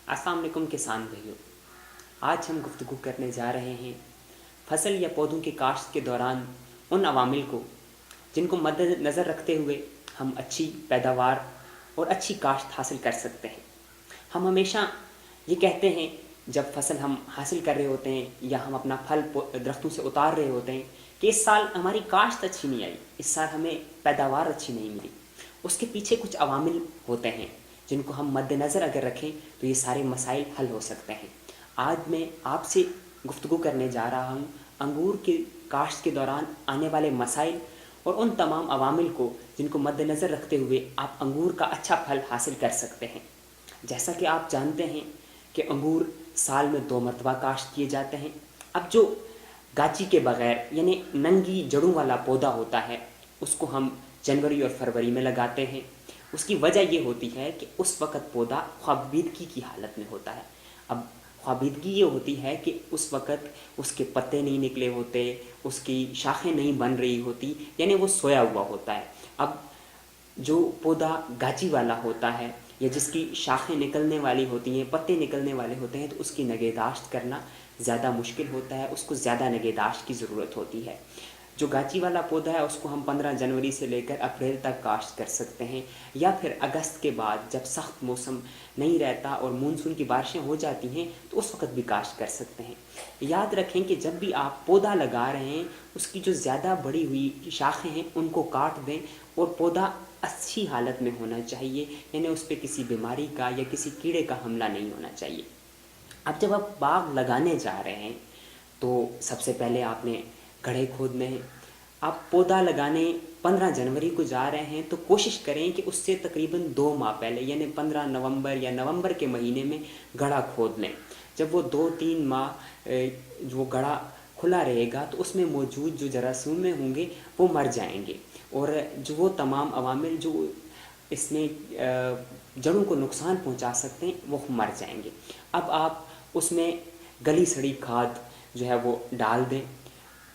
السلام علیکم کسان بھائیوں، آج ہم گفتگو کرنے جا رہے ہیں فصل یا پودوں کی کاشت کے دوران ان عوامل کو جن کو مد نظر رکھتے ہوئے ہم اچھی پیداوار اور اچھی کاشت حاصل کر سکتے ہیں۔ ہم ہمیشہ یہ کہتے ہیں جب فصل ہم حاصل کر رہے ہوتے ہیں یا ہم اپنا پھل درختوں سے اتار رہے ہوتے ہیں کہ اس سال ہماری کاشت اچھی نہیں آئی، اس سال ہمیں پیداوار اچھی نہیں ملی۔ اس کے پیچھے کچھ عوامل ہوتے ہیں جن کو ہم مد نظر اگر رکھیں تو یہ سارے مسائل حل ہو سکتے ہیں۔ آج میں آپ سے گفتگو کرنے جا رہا ہوں انگور کی کاشت کے دوران آنے والے مسائل اور ان تمام عوامل کو جن کو مد نظر رکھتے ہوئے آپ انگور کا اچھا پھل حاصل کر سکتے ہیں۔ جیسا کہ آپ جانتے ہیں کہ انگور سال میں 2 مرتبہ کاشت کیے جاتے ہیں۔ اب جو گاچی کے بغیر یعنی ننگی جڑوں والا پودا ہوتا ہے اس کو ہم جنوری اور فروری میں لگاتے ہیں۔ اس کی وجہ یہ ہوتی ہے کہ اس وقت پودا خوابیدگی کی حالت میں ہوتا ہے۔ اب خوابیدگی یہ ہوتی ہے کہ اس وقت اس کے پتے نہیں نکلے ہوتے، اس کی شاخیں نہیں بن رہی ہوتی، یعنی وہ سویا ہوا ہوتا ہے۔ اب جو پودا گاچی والا ہوتا ہے یا جس کی شاخیں نکلنے والی ہوتی ہیں، پتے نکلنے والے ہوتے ہیں، تو اس کی نگہداشت کرنا زیادہ مشکل ہوتا ہے، اس کو زیادہ نگہداشت کی ضرورت ہوتی ہے۔ جو گاچی والا پودا ہے اس کو ہم 15 جنوری سے لے کر اپریل تک کاشت کر سکتے ہیں، یا پھر اگست کے بعد جب سخت موسم نہیں رہتا اور مونسون کی بارشیں ہو جاتی ہیں تو اس وقت بھی کاشت کر سکتے ہیں۔ یاد رکھیں کہ جب بھی آپ پودا لگا رہے ہیں اس کی جو زیادہ بڑی ہوئی شاخیں ہیں ان کو کاٹ دیں، اور پودا اچھی حالت میں ہونا چاہیے، یعنی اس پہ کسی بیماری کا یا کسی کیڑے کا حملہ نہیں ہونا چاہیے۔ اب جب آپ باغ لگانے جا رہے ہیں تو سب سے پہلے آپ نے گڑھے کھودنے ہیں۔ آپ پودا لگانے 15 جنوری کو جا رہے ہیں تو کوشش کریں کہ اس سے تقریباً 2 ماہ پہلے یعنی 15 نومبر یا نومبر کے مہینے میں گڑھا کھود لیں۔ جب وہ 2-3 ماہ جو گڑھا کھلا رہے گا تو اس میں موجود جو جراثیم ہوں گے وہ مر جائیں گے، اور جو وہ تمام عوامل جو اس میں جڑوں کو نقصان پہنچا سکتے ہیں وہ مر جائیں گے۔ اب آپ اس میں گلی سڑی کھاد جو ہے وہ ڈال دیں۔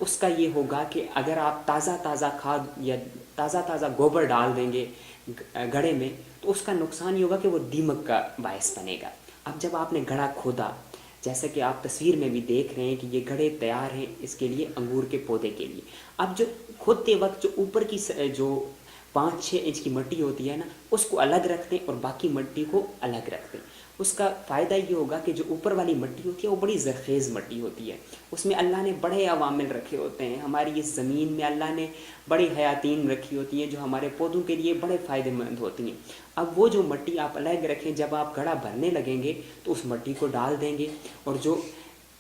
اس کا یہ ہوگا کہ اگر آپ تازہ کھاد یا تازہ گوبر ڈال دیں گے گڑھے میں تو اس کا نقصان یہ ہوگا کہ وہ دیمک کا باعث بنے گا۔ اب جب آپ نے گڑھا کھودا، جیسا کہ آپ تصویر میں بھی دیکھ رہے ہیں کہ یہ گڑھے تیار ہیں اس کے لیے، انگور کے پودے کے لیے۔ اب جو کھودتے وقت جو اوپر کی جو 5-6 انچ کی مٹی ہوتی ہے نا اس کو الگ رکھ دیں اور باقی مٹی کو الگ رکھ دیں۔ اس کا فائدہ یہ ہوگا کہ جو اوپر والی مٹی ہوتی ہے وہ بڑی زرخیز مٹی ہوتی ہے، اس میں اللہ نے بڑے عوامل رکھے ہوتے ہیں۔ ہماری اس زمین میں اللہ نے بڑی حیاتین رکھی ہوتی ہیں جو ہمارے پودوں کے لیے بڑے فائدہ مند ہوتی ہیں۔ اب وہ جو مٹی آپ الگ رکھیں، جب آپ گڑھا بھرنے لگیں گے تو اس مٹی کو ڈال دیں گے، اور جو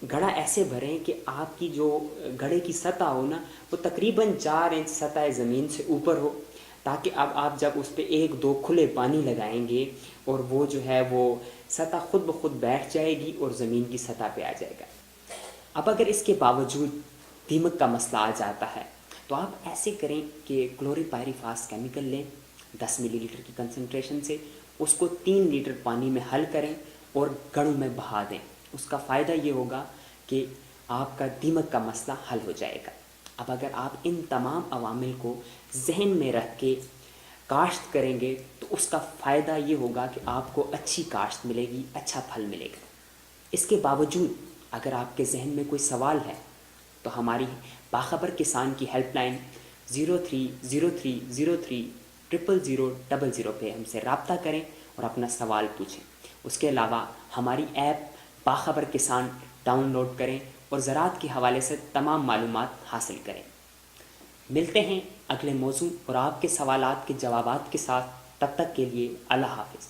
گڑھا ایسے بھریں کہ آپ کی جو گڑھے کی سطح ہو نا وہ تقریباً 4 انچ سطح زمین سے اوپر ہو، تاکہ اب آپ جب اس پہ 1-2 کھلے پانی لگائیں گے اور وہ جو ہے وہ سطح خود بخود بیٹھ جائے گی اور زمین کی سطح پہ آ جائے گا۔ اب اگر اس کے باوجود دیمک کا مسئلہ آ جاتا ہے تو آپ ایسے کریں کہ کلوری پائریفاس کیمیکل لیں 10 ملی لیٹر کی کنسنٹریشن سے، اس کو 3 لیٹر پانی میں حل کریں اور گڑھوں میں بہا دیں۔ اس کا فائدہ یہ ہوگا کہ آپ کا دیمک کا مسئلہ حل ہو جائے گا۔ اب اگر آپ ان تمام عوامل کو ذہن میں رکھ کے کاشت کریں گے تو اس کا فائدہ یہ ہوگا کہ آپ کو اچھی کاشت ملے گی، اچھا پھل ملے گا۔ اس کے باوجود اگر آپ کے ذہن میں کوئی سوال ہے تو ہماری باخبر کسان کی ہیلپ لائن 0303030000 پہ ہم سے رابطہ کریں اور اپنا سوال پوچھیں۔ اس کے علاوہ ہماری ایپ باخبر کسان ڈاؤن لوڈ کریں اور زراعت کے حوالے سے تمام معلومات حاصل کریں۔ ملتے ہیں اگلے موضوع اور آپ کے سوالات کے جوابات کے ساتھ، تب تک کے لیے اللہ حافظ۔